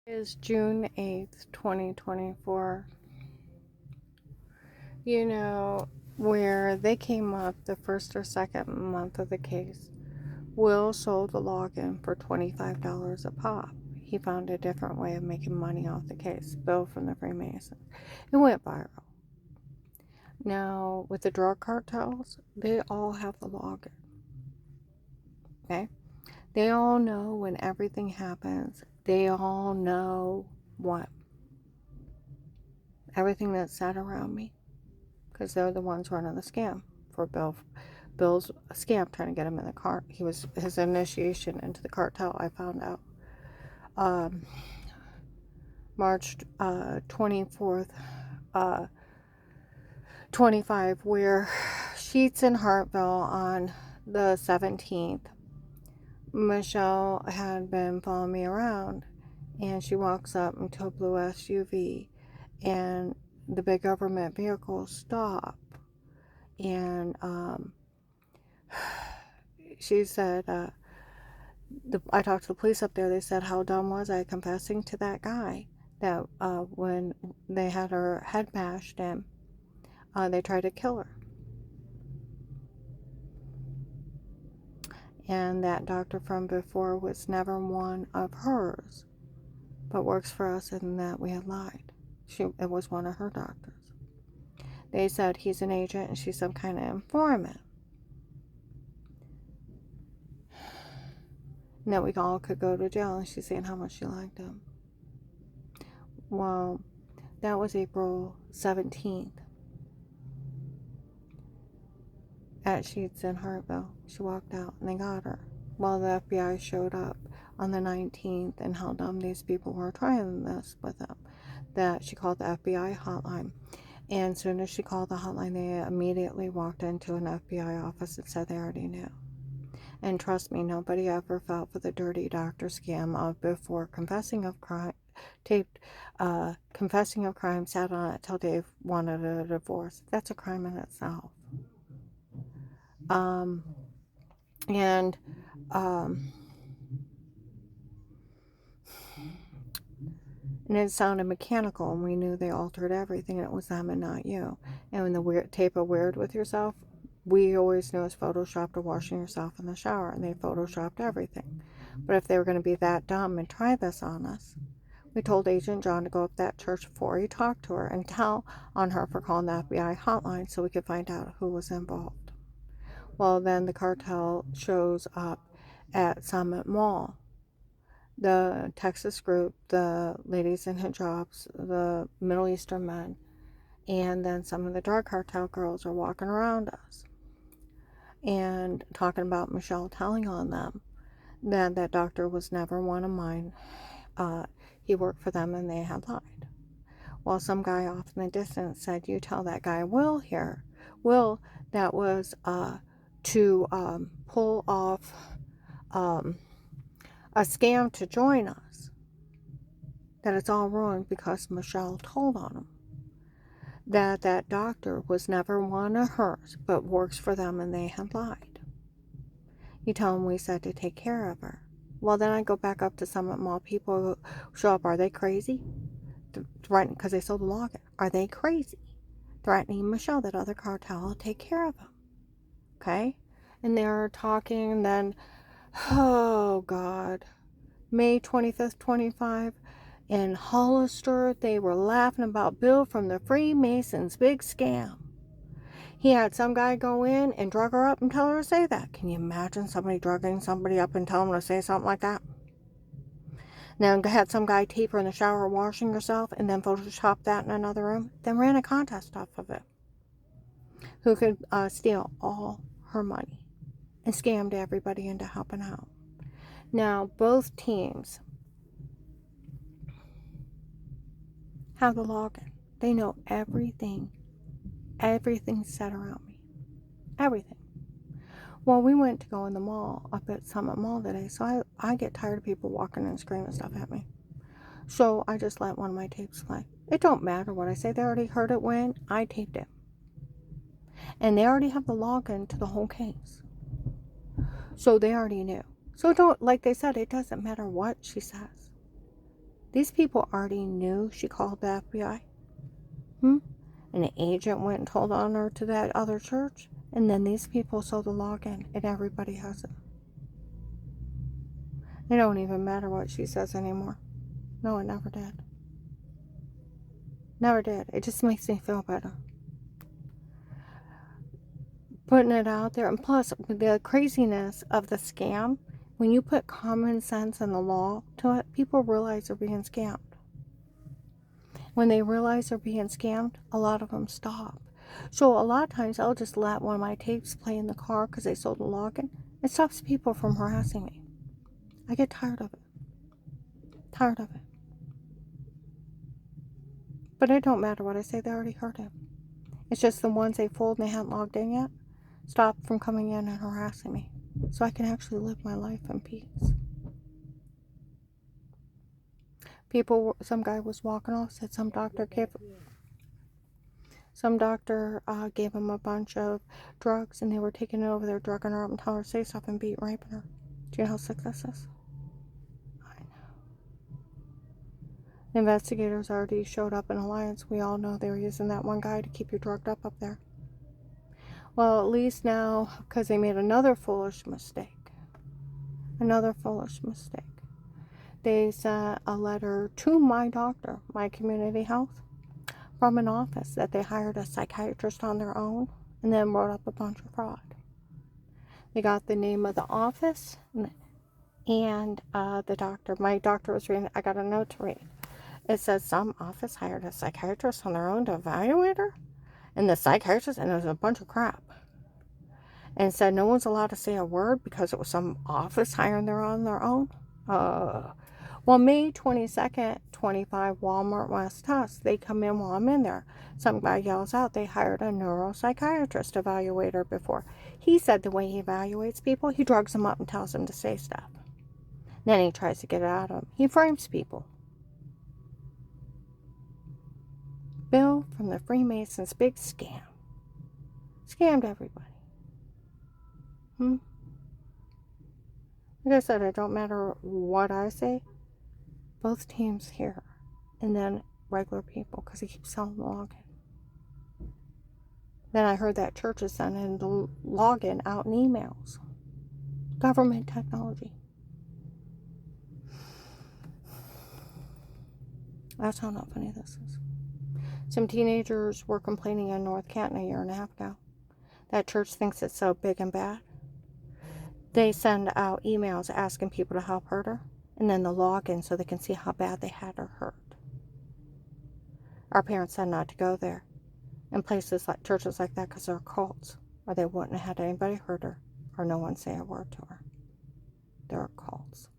Is June 8th, 2024. You know, where they came up the first or second month of the case, Will sold the login for $25 a pop. He found a different way of making money off the case. Bill from the Freemasons. It went viral. Now, with the drug cartels, they all have the login. Okay? They all know when everything happens. They all know what? Everything that's said around me. Because they're the ones running the scam for Bill. Bill's a scam trying to get him in the car. He was his initiation into the cartel. I found out March 24th, 25, where Sheets in Hartville on the 17th. Michelle had been following me around, and she walks up into a blue SUV, and the big government vehicles stop, and she said, I talked to the police up there. They said, how dumb was I confessing to that guy that when they had her head bashed in, they tried to kill her. And that doctor from before was never one of hers, but works for us, and that we had lied. It was one of her doctors. They said he's an agent and she's some kind of informant. And that we all could go to jail, and she's saying how much she liked him. Well, that was April 17th at Sheets in Hartville. She walked out and they got her. Well, the FBI showed up on the 19th, and how dumb these people were trying this with them. That she called the FBI hotline. And as soon as she called the hotline, they immediately walked into an FBI office and said they already knew. And trust me, nobody ever fell for the dirty doctor scam of before confessing of crime, confessing of crime, sat on it till Dave wanted a divorce. That's a crime in itself. And it sounded mechanical, and we knew they altered everything, and it was them and not you. And when the tape of Weird with Yourself, we always knew it was photoshopped or washing yourself in the shower, and they photoshopped everything. But if they were going to be that dumb and try this on us, we told Agent John to go up that church before he talked to her and tell on her for calling the FBI hotline so we could find out who was involved. Well, then the cartel shows up at Summit Mall. The Texas group, the ladies in hijabs, the Middle Eastern men, and then some of the drug cartel girls are walking around us and talking about Michelle telling on them that that doctor was never one of mine. He worked for them and they had lied. Well, some guy off in the distance said, you tell that guy Will here. Will, that was to pull off a scam to join us. That it's all ruined because Michelle told on him. That doctor was never one of hers, but works for them and they had lied. You tell them we said to take care of her. Well, then I go back up to Summit Mall. People show up. Are they crazy? Threatening, because they sold the login. Are they crazy? Threatening Michelle, that other cartel will take care of him. Okay? And they're talking, and then, oh God, May 25th, 25, in Hollister, they were laughing about Bill from the Freemasons' big scam. He had some guy go in and drug her up and tell her to say that. Can you imagine somebody drugging somebody up and telling them to say something like that? Now, had some guy tape her in the shower washing herself and then Photoshop that in another room. Then ran a contest off of it. Who could steal all her money and scammed everybody into helping out. Now, both teams have the login. They know everything. Everything's said around me. Everything. Well, we went to go in the mall up at Summit Mall today, so I get tired of people walking and screaming stuff at me. So I just let one of my tapes play. It don't matter what I say. They already heard it when I taped it. And they already have the login to the whole case. So they already knew. So don't, like they said, it doesn't matter what she says. These people already knew she called the FBI. And an agent went and told on her to that other church. And then these people sold the login, and everybody has it. It don't even matter what she says anymore. No, it never did. Never did. It just makes me feel better. Putting it out there. And plus, the craziness of the scam, when you put common sense and the law to it, people realize they're being scammed. When they realize they're being scammed, a lot of them stop. So a lot of times I'll just let one of my tapes play in the car because they sold the login. It stops people from harassing me. I get tired of it. Tired of it. But it don't matter what I say, they already heard it. It's just the ones they fooled and they hadn't logged in yet stop from coming in and harassing me. So I can actually live my life in peace. Some guy was walking off, said some doctor gave him a bunch of drugs and they were taking it over there, drugging her up and telling her to say stuff and raping her. Do you know how sick this is? I know. The investigators already showed up in Alliance. We all know they were using that one guy to keep you drugged up there. Well, at least now, because they made another foolish mistake. They sent a letter to my doctor, my community health, from an office that they hired a psychiatrist on their own and then wrote up a bunch of fraud. They got the name of the office and the doctor. My doctor was reading, I got a note to read. It says some office hired a psychiatrist on their own to evaluate her. And the psychiatrist, and it was a bunch of crap. And it said no one's allowed to say a word because it was some office hiring her on their own. Well, May 22nd, 25, Walmart West Test. They come in while I'm in there. Some guy yells out, they hired a neuropsychiatrist to evaluate her before. He said the way he evaluates people, he drugs them up and tells them to say stuff. Then he tries to get it out of them. He frames people. Bill from the Freemasons, big scam. Scammed everybody. Like I said, it don't matter what I say. Both teams here. And then regular people, because he keeps selling the login. Then I heard that church is sending the login out in emails. Government technology. That's how not funny this is. Some teenagers were complaining in North Canton a year and a half ago. That church thinks it's so big and bad. They send out emails asking people to help hurt her, and then the login so they can see how bad they had her hurt. Our parents said not to go there, and places like churches like that, because they're cults, or they wouldn't have had anybody hurt her, or no one say a word to her. They're cults.